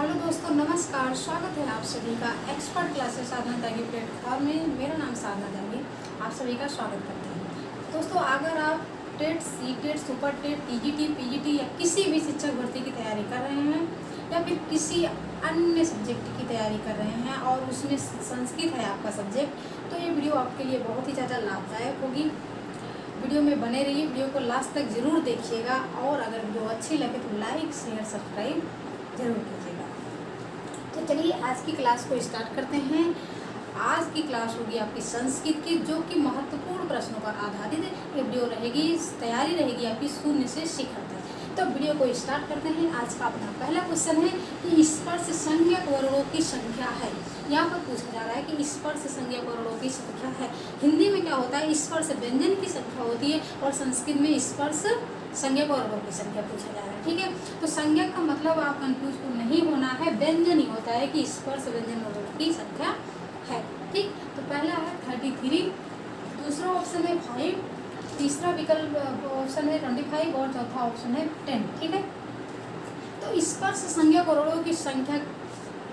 Hello दोस्तों, नमस्कार। स्वागत है आप सभी का एक्सपर्ट क्लासेस साधना त्यागी प्लेटफॉर्म में। मेरा नाम साधना त्यागी, आप सभी का स्वागत करते हैं। दोस्तों, अगर आप TET, C TET, super TET, TGT, PGT या किसी भी शिक्षक भर्ती की तैयारी कर रहे हैं या फिर किसी अन्य सब्जेक्ट की तैयारी कर रहे हैं और उसमें संस्कृत है आपका सब्जेक्ट, तो ये वीडियो आपके लिए बहुत ही ज़्यादा लाभदायक होगी। वीडियो में बने रहिए, वीडियो को लास्ट तक ज़रूर देखिएगा और अगर वीडियो अच्छी लगे तो लाइक, शेयर, सब्सक्राइब जरूर कीजिएगा। तो चलिए आज की क्लास को स्टार्ट करते हैं। आज की क्लास होगी आपकी संस्कृत की, जो कि महत्वपूर्ण प्रश्नों पर आधारित ये वीडियो रहेगी। तैयारी रहेगी आपकी शून्य से शिखर तक। तो वीडियो को स्टार्ट करते हैं। आज का अपना पहला क्वेश्चन है कि स्पर्श संज्ञक वर्णों की संख्या है। यहाँ पर पूछा जा रहा है कि स्पर्श संज्ञक वर्णों की संख्या है। हिंदी में क्या होता है, स्पर्श व्यंजन की संख्या होती है और संस्कृत में स्पर्श संज्ञक वर्णों की संख्या पूछा जा रहा है। ठीक है, तो संज्ञक का मतलब आप कंफ्यूज नहीं होना है, व्यंजन ही होता है कि स्पर्श व्यंजन वर्णों की संख्या है। ठीक, तो पहला है 33, दूसरा ऑप्शन है 5, तीसरा विकल्प ऑप्शन है 25 और चौथा ऑप्शन है 10। ठीक है, तो स्पर्श संज्ञक वर्णों की संख्या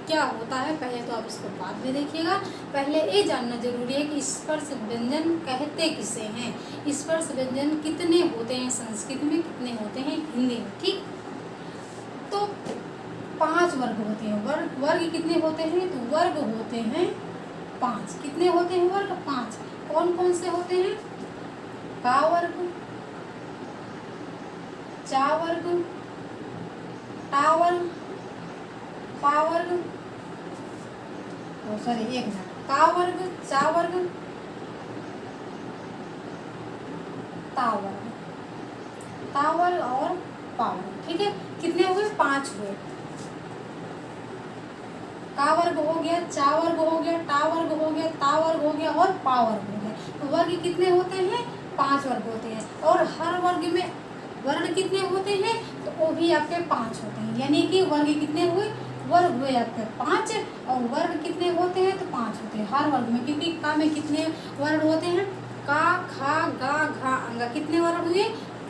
क्या होता है, पहले तो आप इसको बाद में देखिएगा। पहले ये जानना जरूरी है कि स्पर्श व्यंजन कहते किसे हैं, स्पर्श व्यंजन कितने होते हैं संस्कृत में, कितने होते हैं हिंदी में। ठीक, तो 5 वर्ग होते हैं। वर्ग कितने होते हैं, तो वर्ग होते हैं 5। कितने होते हैं वर्ग, 5। कौन कौन से होते हैं, का वर्ग, चा वर्ग, टा वर्ग, पा वर्ग, सॉरी एक मिनट, का वर्ग, चा वर्ग, ता वर्ग, ता वर्ग और पा वर्ग। ठीक है, कितने हो गए, 5 हुए। का वर्ग हो गया, चा वर्ग हो गया, टा वर्ग हो गया, ता वर्ग हो गया और पा वर्ग हो गया। तो वर्ग कितने होते हैं, 5 वर्ग होते हैं। और हर वर्ग में वर्ण कितने होते हैं, तो वो भी आपके 5 होते हैं। यानी कि वर्ग कितने हुए, वर्ग हुए आपके 5 और वर्ग कितने होते हैं, तो 5 होते हैं हर वर्ग में। क्योंकि का में कितने वर्ण होते हैं, का, खा, गा, घा, अंगा, कितने वर्ण हुए,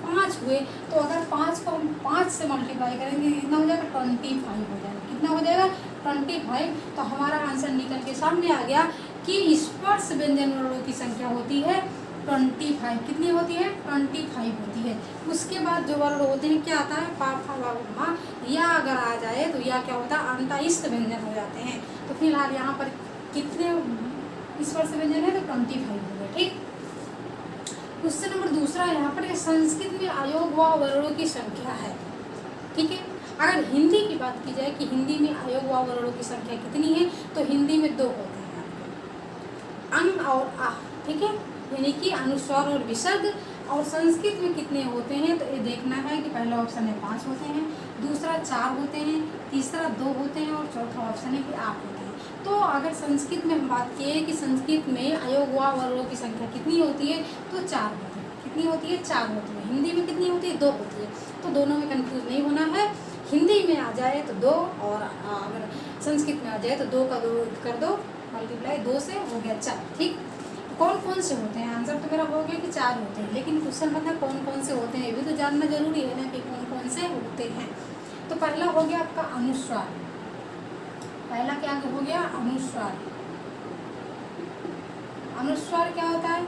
5 हुए। तो अगर 5 को हम 5 से मल्टीप्लाई करेंगे कितना हो जाएगा, 25 हो जाएगा। कितना हो जाएगा, 25। तो हमारा आंसर निकल के सामने आ गया कि स्पर्श व्यंजन वर्णों की संख्या होती है 25। कितनी होती है, 25 होती है। उसके बाद जो वर्ण होते हैं क्या आता है, पा, फा, वा, मा, या अगर आ जाए तो या क्या होता है, अंतःस्थ व्यंजन हो जाते हैं। तो फिलहाल यहाँ पर कितने स्पर्श व्यंजन है, तो 25 हो गए। ठीक, क्वेश्चन नंबर दूसरा यहाँ पर संस्कृत में अयोग व वर्णों की संख्या है। ठीक है, अगर हिंदी की बात की जाए कि हिंदी में अयोग व वर्णों की संख्या कितनी है, तो हिंदी में 2 होते हैं, अंग और आह। ठीक है, यानी कि अनुस्वार और विसर्ग। और संस्कृत में कितने होते हैं, तो ये देखना है कि पहला ऑप्शन है 5 होते हैं, दूसरा 4 होते हैं, तीसरा 2 होते हैं और चौथा ऑप्शन है कि 8 होते हैं। तो अगर संस्कृत में हम बात किए कि संस्कृत में अयोग व वर्णों की संख्या कितनी होती है, तो 4 होती है। कितनी होती है, 4 होती है। हिंदी में कितनी होती है, 2 होती है। तो दोनों में कंफ्यूज नहीं होना है। हिंदी में आ जाए तो 2 और अगर संस्कृत में आ जाए तो 2 का 2 कर दो, मल्टीप्लाई 2 से हो गया 4। ठीक, कौन कौन से होते हैं, आंसर तो मेरा हो गया कि 4 होते हैं, लेकिन क्वेश्चन मतलब कौन कौन से होते हैं ये भी तो जानना जरूरी है ना कि कौन कौन से होते हैं। तो पहला हो गया आपका अनुस्वार। पहला क्या हो गया, अनुस्वार। अनुस्वार क्या होता है,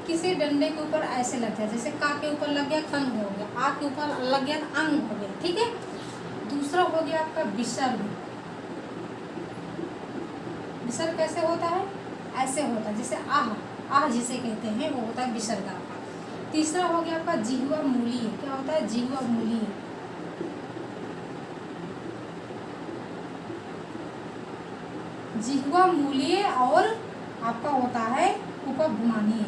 किसी डंडे के ऊपर ऐसे लग जाए, जैसे का के ऊपर लग गया कंग हो गया, आ के ऊपर लग गया अंग हो गया। ठीक है, दूसरा हो गया आपका विसर्ग। विसर्ग कैसे होता है, ऐसे होता है, जैसे आह, आह जिसे कहते हैं वो होता है विसर्ग। तीसरा हो गया आपका जिह्वा मूलीय। क्या होता है, जिह्वा मूलीय। जिह्वा मूलीय और आपका होता है उपभ्रमणीय।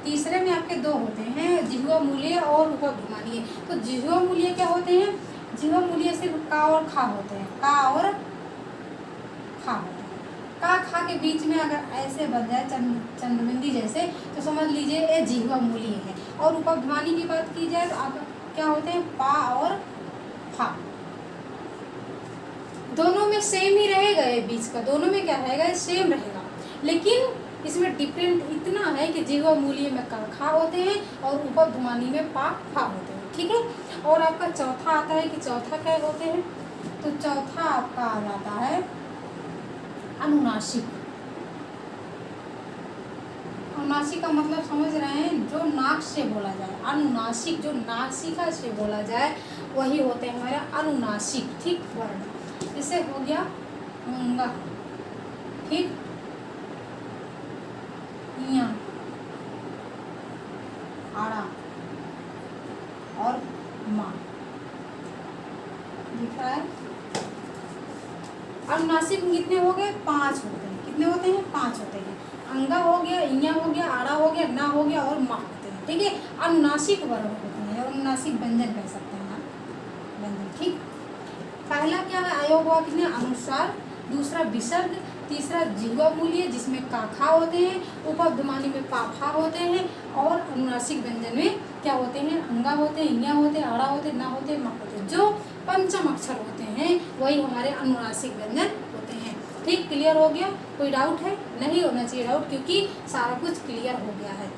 तीसरे में आपके 2 होते हैं, जिह्वा मूलीय और उपभ्रमणीय। तो जिह्वा मूलीय क्या होते हैं, जिह्वा मूलीय सिर्फ का और खा होते हैं, का और खा होता है। का खा के बीच में अगर ऐसे बन जाए चंद्रबिंदी जैसे, तो समझ लीजिए ये जिह्वा मूलीय है। और उपध्मानी की बात की जाए तो आप क्या होते हैं, पा और फा। दोनों में सेम ही रहेगा, ये बीच का दोनों में क्या रहेगा, सेम रहेगा। लेकिन इसमें डिफरेंट इतना है कि जिह्वा मूलीय में का खा होते हैं और उपध्मानी में पा फा होते हैं। ठीक है। और आपका चौथा आता है कि चौथा क्या होते हैं, तो चौथा आपका आ जाता है अनुनासिक। अनुनासिक का मतलब समझ रहे हैं, जो नाक से बोला जाए। अनुनासिक जो नासिका से बोला जाए वही होते हैं हमारे अनुनासिक, ठीक, वर्ण। जैसे हो गया मूंगा, ठीक, इया, आड़ा और माँ, दिख रहा है। अनुनासिक कितने हो गए, 5 होते हैं। कितने होते हैं, 5 होते हैं। अंगा हो गया, इया हो गया, आड़ा हो गया, ना हो गया और माँ होते हैं, ठीक है। अनुनासिक वर्ण होते हैं, अनुनासिक व्यंजन कह सकते हैं ना, व्यंजन, ठीक। पहला क्या है, आयोग हुआ कितने, अनुस्वार, दूसरा विसर्ग, तीसरा जिह्वा मूल्य जिसमें काखा होते हैं, उपध्मानी में पाफा होते हैं, और अनुनासिक व्यंजन में क्या होते हैं, अंगा होते हैं, इया होते हैं, आड़ा होते हैं, ना होते हैं, मा होते हैं। जो पंचम अक्षर होते हैं वही हमारे अनुनासिक व्यंजन होते हैं, ठीक। क्लियर हो गया, कोई डाउट है, नहीं होना चाहिए डाउट, क्योंकि सारा कुछ क्लियर हो गया है।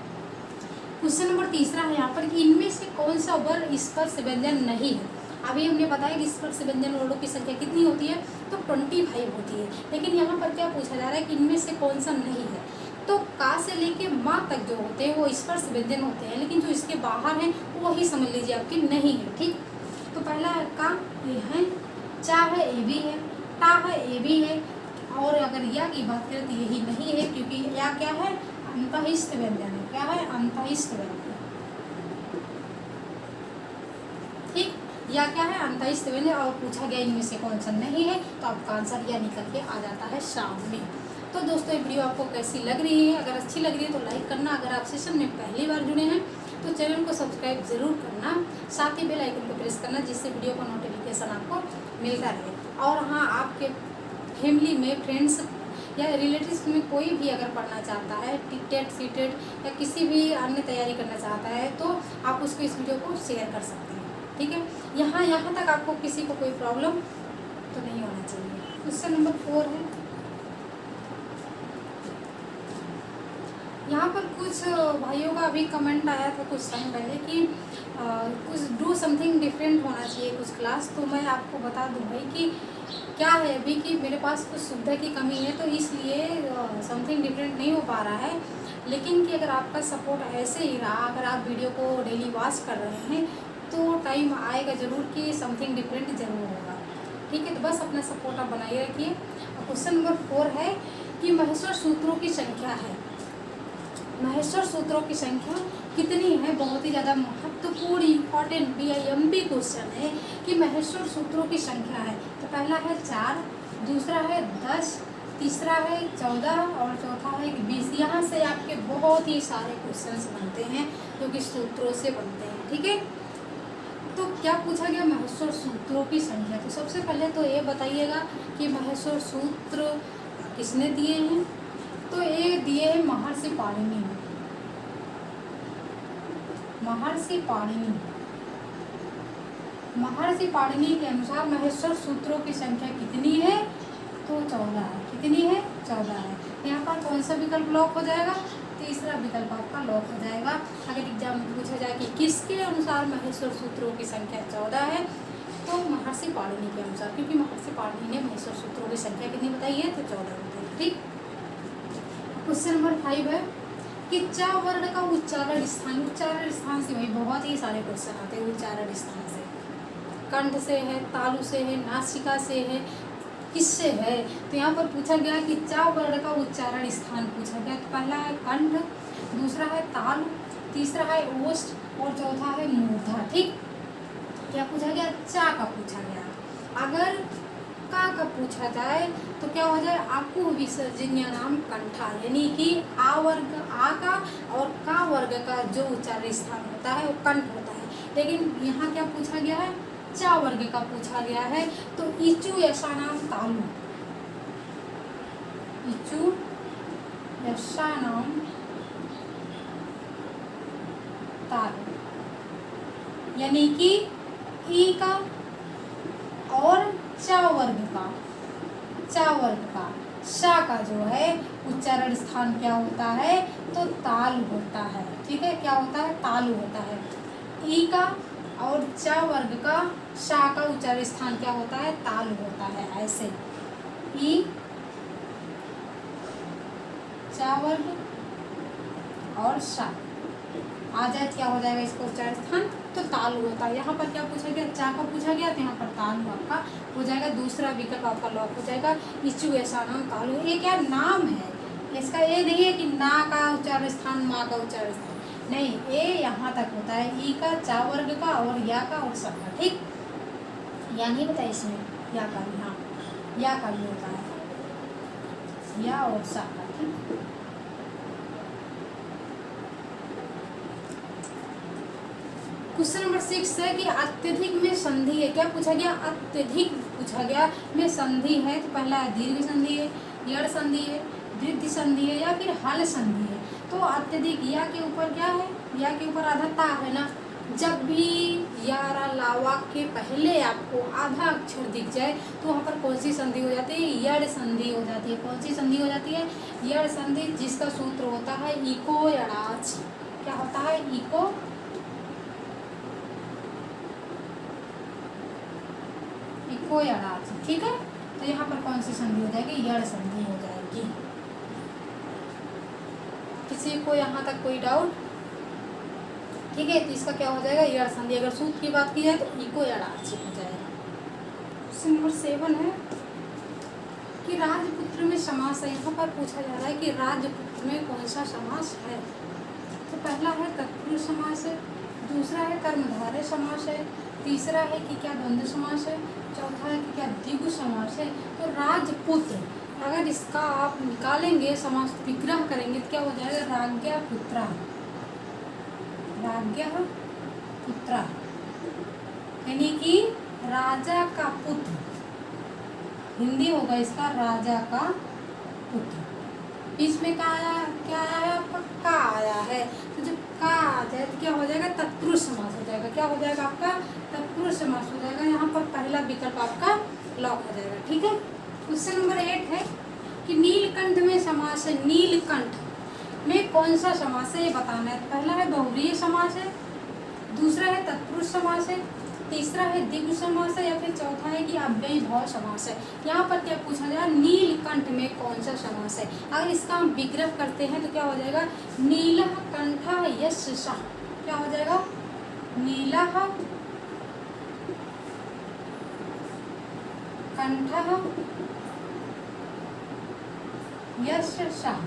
क्वेश्चन नंबर तीसरा है यहाँ पर कि इनमें से कौन सा वर्ण स्पर्श व्यंजन नहीं है। अभी हमने बताया कि स्पर्श व्यंजन वर्णों की संख्या कितनी होती है, तो 25 होती है। लेकिन यहाँ पर क्या पूछा जा रहा है कि इनमें से कौन सा नहीं है, तो का से लेके माँ तक जो होते हैं वो स्पर्श व्यंजन होते हैं, लेकिन जो इसके बाहर हैं वही समझ लीजिए आपकी नहीं है, ठीक। तो पहला है का, ये है, चा है, ए भी है, टा है, ए भी है, और अगर या की बात करें तो यही नहीं है, क्योंकि या क्या है, अंतहिस्थ व्यंजन है। क्या है, अंतहिस्थ व्यंजन, ठीक। या क्या है, अंतहिस्थ व्यंजन। और पूछा गया इनमें से कौन सा नहीं है, तो आपका आंसर या निकल के आ जाता है शाम में। तो दोस्तों ये वीडियो आपको कैसी लग रही है, अगर अच्छी लग रही है तो लाइक करना, अगर आप सेशन में पहली बार जुड़े हैं तो चैनल को सब्सक्राइब जरूर करना, साथ ही बेल आइकन को प्रेस करना, जिससे वीडियो का नोटिफिकेशन आपको मिलता रहे। और हाँ, आपके फैमिली में, फ्रेंड्स या रिलेटिव्स में कोई भी अगर पढ़ना चाहता है, टेट, सीटेट या किसी भी अन्य तैयारी करना चाहता है, तो आप उसको इस वीडियो को शेयर कर सकते हैं, ठीक है। यहाँ तक आपको किसी को कोई प्रॉब्लम तो नहीं होना चाहिए। क्वेश्चन नंबर 4 है, यहाँ पर कुछ भाइयों का अभी कमेंट आया था कुछ टाइम पहले कि कुछ डू समथिंग डिफरेंट होना चाहिए कुछ क्लास। तो मैं आपको बता दूँ भाई कि क्या है अभी कि मेरे पास कुछ सुविधा की कमी है, तो इसलिए समथिंग डिफरेंट नहीं हो पा रहा है। लेकिन कि अगर आपका सपोर्ट ऐसे ही रहा, अगर आप वीडियो को डेली वॉच कर रहे हैं, तो टाइम आएगा ज़रूर कि समथिंग डिफरेंट ज़रूर होगा, ठीक है। तो बस अपना सपोर्ट आप बनाए रखिए। क्वेश्चन नंबर 4 है कि महेश्वर सूत्रों की संख्या है, महेश्वर सूत्रों की संख्या कितनी है। बहुत ही ज़्यादा महत्वपूर्ण इम्पॉर्टेंट BIMP क्वेश्चन है कि महेश्वर सूत्रों की संख्या है। तो पहला है 4, दूसरा है 10, तीसरा है 14 और चौथा है 20। यहाँ से आपके बहुत ही सारे क्वेश्चंस बनते हैं जो कि सूत्रों से बनते हैं, ठीक है। तो क्या पूछा गया, महेश्वर सूत्रों की संख्या। तो सबसे पहले तो ये बताइएगा कि महेश्वर सूत्र किसने दिए हैं। तो ये दिए हैं महर्षि पाणिनि ने, महर्षि पाणिनि। महर्षि पाणिनि के अनुसार महेश्वर सूत्रों की संख्या कितनी है, तो 14 है। कितनी है, 14 है। यहाँ पर कौन सा विकल्प लॉक हो जाएगा, तीसरा विकल्प आपका लॉक हो जाएगा। अगर एग्जाम में पूछा जाए कि किसके अनुसार महेश्वर सूत्रों की संख्या 14 है, तो महर्षि पाणिनि के अनुसार, क्योंकि महर्षि पाणिनि ने महेश्वर सूत्रों की संख्या कितनी बताई है, तो 14 बताई, ठीक। क्वेश्चन नंबर 5 है कि चा वर्ण का उच्चारण स्थान। उच्चारण स्थान से भाई बहुत ही सारे क्वेश्चन आते हैं। उच्चारण स्थान से कंठ से है, तालु से है, नासिका से है, किससे है। तो यहाँ पर पूछा गया कि चा वर्ण का उच्चारण स्थान पूछा गया। तो पहला है कंठ, दूसरा है तालु, तीसरा है ओष्ठ और चौथा है मूर्धा, ठीक। क्या पूछा गया, चा का पूछा गया। अगर का पूछा जाए तो क्या हो जाए, आकु विसर्जनीय नाम कंठा, यानी कि आ वर्ग आ का और का वर्ग का जो उच्चारण स्थान होता है वो कंठ होता है। लेकिन यहाँ क्या पूछा गया है, चा वर्ग का पूछा गया है। तो इचु यशा नाम तालु, इचु यशा नाम तालु, यानी कि ई का और चा वर्ग का, चा वर्ग का शा का जो है उच्चारण स्थान क्या होता है, तो ताल होता है, ठीक है। क्या होता है, तालु होता है। ई का और च वर्ग का शा का उच्चार स्थान क्या होता है, तालु होता है। ऐसे ई च वर्ग और शा आ जाए क्या हो जाएगा इसका उच्चार स्थान, तो तालु होता है। यहाँ पर क्या पूछा गया, चा का पूछा गया, तो यहाँ पर तालु आपका हो जाएगा। दूसरा विकल्प आपका लॉक हो जाएगा, इचु ऐसा नाम तालु। ये क्या नाम है, इसका ये नहीं है कि ना का उच्चार स्थान माँ का उच्चार स्थान, नहीं, ये यहाँ तक होता है। ई का, चा वर्ग का और या का और सा का, ठीक। या नहीं बताया इसमें, या का भी, हाँ या का भी होता है, या और सा का, ठीक। क्वेश्चन नंबर 6 है कि अत्यधिक में संधि है। क्या पूछा गया, अत्यधिक पूछा गया में संधि है, तो पहला है दीर्घ संधि है, यड़ संधि है, वृद्धि संधि है या फिर हल संधि है। तो अत्यधिक या के ऊपर क्या है, या के ऊपर आधा ता है ना। जब भी यारा लावा के पहले आपको आधा अक्षर दिख जाए तो वहाँ पर कौन सी संधि हो जाती है, यड़ संधि हो जाती है। कौन सी संधि हो जाती है, यड़ संधि, जिसका सूत्र होता है इको यड़ाच। क्या होता है, इको इको यड़ाच, ठीक है। तो यहाँ पर कौन सी संधि हो जाएगी, यड़ संधि हो जाएगी। किसी को यहाँ तक कोई डाउट, ठीक है। तो इसका क्या हो जाएगा, यड़ संधि। अगर सूत्र की बात की जाए तो इको यड़ाच हो जाएगा। क्वेश्चन नंबर 7 है कि राजपुत्र में समास है। यहाँ पर पूछा जा रहा है कि राजपुत्र में कौन सा समास है। तो पहला है तत्पुरुष समास है, दूसरा है कर्मधारय समास है, तीसरा है कि क्या द्वंद्व समास है, चौथा है कि क्या द्विगु समास है। तो राजपुत्र, अगर इसका आप निकालेंगे समास, विग्रह करेंगे तो क्या हो जाएगा, राज्ञा पुत्रा, राज्ञा पुत्रा, यानी कि राजा का पुत्र। हिंदी होगा इसका राजा का पुत्र। इसमें क्या आया, क्या आया है आपका, का आया है। तो जब का आ जाए तो क्या हो जाएगा, तत्पुरुष समास हो जाएगा। क्या हो जाएगा आपका, तत्पुरुष समास हो जाएगा। यहाँ पर पहला विकल्प आपका लॉक हो जाएगा, ठीक है। क्वेश्चन नंबर 8 है कि नीलकंठ में समास है। नीलकंठ में कौन सा समास है ये बताना है। पहला है बहुव्रीहि समास है, दूसरा है तत्पुरुष समास है, तीसरा है द्विगु समास है या फिर चौथा है कि अव्ययी भाव समास है। यहाँ पर क्या पूछा जाए, नीलकंठ में कौन सा समास है। अगर इसका हम विग्रह करते हैं तो क्या हो जाएगा, नीलः कंठः यस्य सः। क्या हो जाएगा, नीलः कंठः यस्य सः,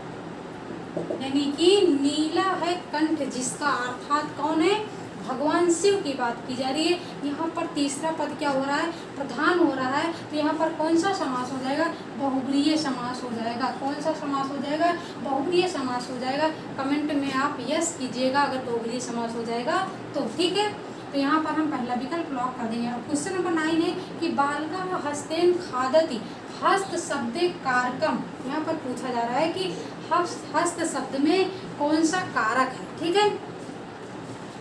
यानी कि नीला है कंठ जिसका, अर्थात कौन है, भगवान शिव की बात की जा रही है। यहाँ पर तीसरा पद क्या हो रहा है, प्रधान हो रहा है। तो यहाँ पर कौन सा समास हो जाएगा, बहुव्रीहि समास हो जाएगा। कौन सा समास हो जाएगा, बहुव्रीहि समास हो जाएगा। कमेंट में आप यस कीजिएगा अगर बहुव्रीहि समास हो जाएगा तो, ठीक है। तो यहाँ पर हम पहला विकल्प लॉक कर देंगे। अब क्वेश्चन नंबर 9 है कि बालकः हस्तेन खादति, हस्त शब्दे कारकम। यहाँ पर पूछा जा रहा है कि हस्त शब्द में कौन सा कारक है, ठीक है।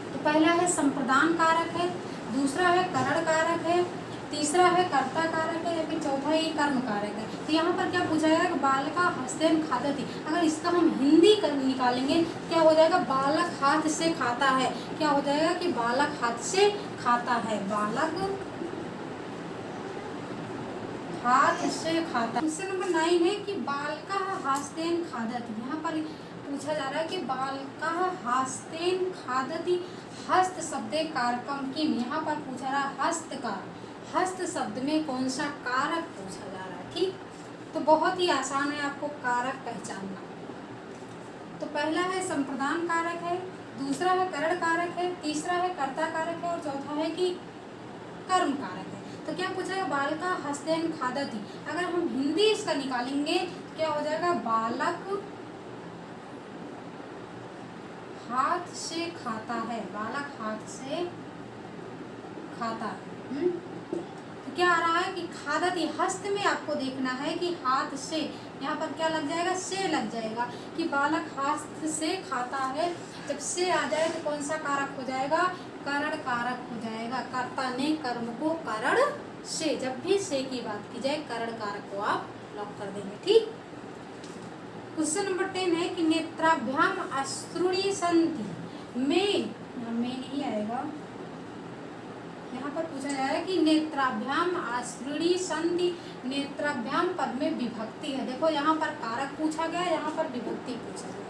तो पहला है संप्रदान कारक है, दूसरा है करण कारक है, तीसरा है कर्ता कारक है या फिर चौथा है कर्म कारक है। तो यहाँ पर क्या पूछा जाएगा, बालका हस्तेन खादति। अगर इसका हम हिंदी कर निकालेंगे क्या हो जाएगा, बालक हाथ से खाता है। क्या हो जाएगा कि बालक हाथ से खाता है, बालक हाथ से खाता। क्वेश्चन नंबर 9 है कि बालका हस्तेन खादति। यहाँ पर पूछा जा रहा है कि बालका हस्तेन खादति, हस्त शब्दे कारकम किम। यहाँ पर पूछा रहा हस्त का, हस्त शब्द में कौन सा कारक पूछा जा रहा है, ठीक। तो बहुत ही आसान है आपको कारक पहचानना। तो पहला है संप्रदान कारक है, दूसरा है करण कारक है, तीसरा है कर्ता कारक है और चौथा है कि कर्म कारक है। तो क्या पूछा है, बालका हस्तेन खादति। अगर हम हिंदी इसका निकालेंगे क्या हो जाएगा, बालक हाथ से खाता है, बालक हाथ से खाता है। तो क्या आ रहा है कि खादति, हस्त में आपको देखना है कि हाथ से, यहाँ पर क्या लग जाएगा, से लग जाएगा कि बालक हाथ से खाता है। जब से आ जाए तो कौन सा कारक हो जाएगा, करण कारक हो जाएगा। कर्ता ने कर्म को करण से, जब भी से की बात की जाए करण कारक को आप लॉक कर देंगे, ठीक। क्वेश्चन नंबर 10 है कि नेत्राभ्याम अश्रुणी संति में नहीं आएगा, यहाँ पर पूछा जा रहा है कि नेत्राभ्याम आश्रुणी संधि, नेत्राभ्याम पद में विभक्ति है। देखो यहाँ पर कारक पूछा गया, यहाँ पर विभक्ति पूछा गया,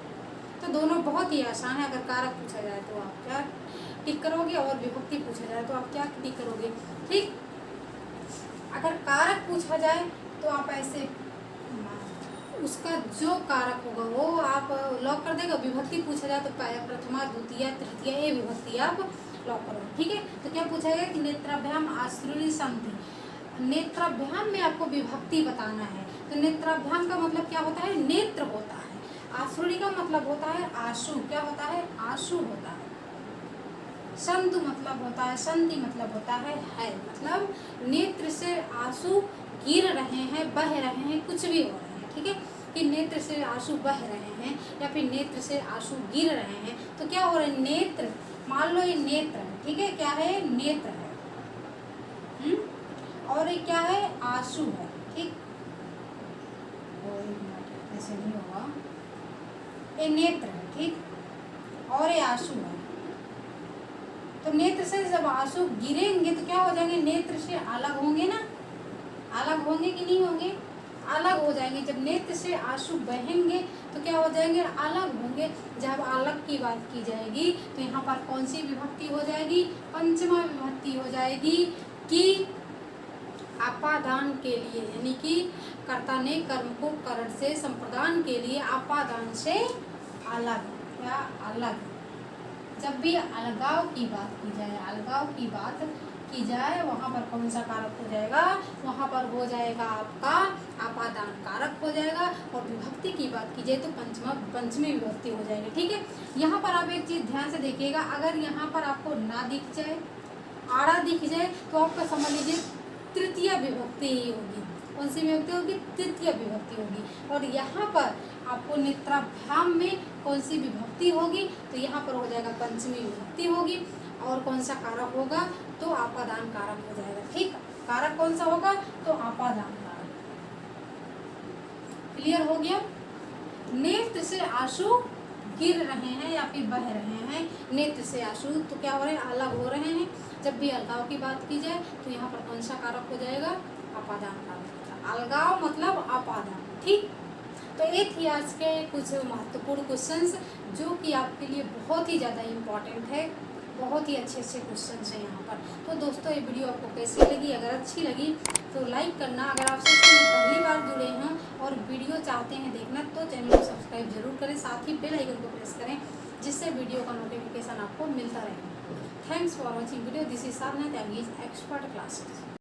तो दोनों बहुत ही आसान है। अगर कारक पूछा जाए तो आप क्या टिक करोगे और विभक्ति पूछा जाए तो आप क्या टिक करोगे। ठीक, अगर कारक पूछा जाए तो आप ऐसे उसका जो कारक होगा वो आप लॉक कर देगा। विभक्ति पूछा जाए तो प्रथमा द्वितीय तृतीय ये विभक्ति आप लॉक करोगे। ठीक है, तो क्या पूछा गया कि नेत्राभ्याम आश्रुणी संधि, नेत्राभ्याम में आपको विभक्ति बताना है। तो नेत्राभ्याम का मतलब क्या होता है, नेत्र होता है। आश्रुणी का मतलब होता है आशु, क्या होता है, आशु होता है। संधि मतलब होता है, संधि मतलब होता है मतलब नेत्र से आंसू गिर रहे हैं, बह रहे हैं, कुछ भी हो रहे हैं। ठीक है, कि नेत्र से आंसू बह रहे हैं या फिर नेत्र से आंसू गिर रहे हैं, तो क्या हो रहा है, नेत्र, मान लो ये नेत्र है। ठीक है, क्या है, नेत्र है। और ये क्या है, आंसू है। ठीक, ऐसे नहीं होगा, ये नेत्र है। ठीक, और ये आंसू है। तो नेत्र से जब आंसू गिरेंगे तो क्या हो जाएंगे, नेत्र से अलग होंगे ना, अलग होंगे कि नहीं होंगे, अलग हो जाएंगे। जब नेत्र से आंसू बहेंगे तो क्या हो जाएंगे, अलग होंगे। जब अलग की बात की जाएगी तो यहाँ पर कौन सी विभक्ति हो जाएगी, पंचमा विभक्ति हो जाएगी कि आपादान के लिए, यानी कि कर्ता ने कर्म को करण से संप्रदान के लिए आपादान से अलग या अलग। जब भी अलगाव की बात की जाए, अलगाव की बात की जाए, वहाँ पर कौन सा कारक हो जाएगा, वहाँ पर हो जाएगा आपका आपादान कारक हो जाएगा। और विभक्ति की बात की जाए तो पंचमी विभक्ति हो जाएगी। ठीक है, यहाँ पर आप एक चीज़ ध्यान से देखिएगा, अगर यहाँ पर आपको ना दिख जाए, आड़ा दिख जाए, तो आपका समझ लीजिए तृतीय विभक्ति ही होगी। कौन सी विभक्ति होगी, तृतीय विभक्ति होगी। और यहाँ पर आपको नेत्राभ्याम में कौन सी विभक्ति होगी, तो यहाँ पर हो जाएगा पंचमी विभक्ति होगी। और कौन सा कारक होगा, तो आपादान कारक हो जाएगा। ठीक, कारक कौन सा होगा, तो आपादान कारक। क्लियर हो गया। नेत्र से आंसू गिर रहे हैं या फिर बह रहे हैं, नेत्र से आंसू तो क्या हो रहे हैं, अलग हो रहे हैं। जब भी अलगाव की बात की जाए तो यहाँ पर कौन सा कारक हो जाएगा, आपादान कारक। अलगाव मतलब आपादान। ठीक, तो ये थी आज के कुछ महत्वपूर्ण क्वेश्चंस जो कि आपके लिए बहुत ही ज़्यादा इम्पॉर्टेंट है। बहुत ही अच्छे अच्छे क्वेश्चंस हैं यहाँ पर। तो दोस्तों ये वीडियो आपको कैसी लगी, अगर अच्छी लगी तो लाइक करना। अगर आप सेशन में पहली बार जुड़े हैं और वीडियो चाहते हैं देखना तो चैनल को सब्सक्राइब जरूर करें, साथ ही बेल आइकन को प्रेस करें जिससे वीडियो का नोटिफिकेशन आपको मिलता रहे। Thanks for watching video. This is Sadhana Tyagi expert classes.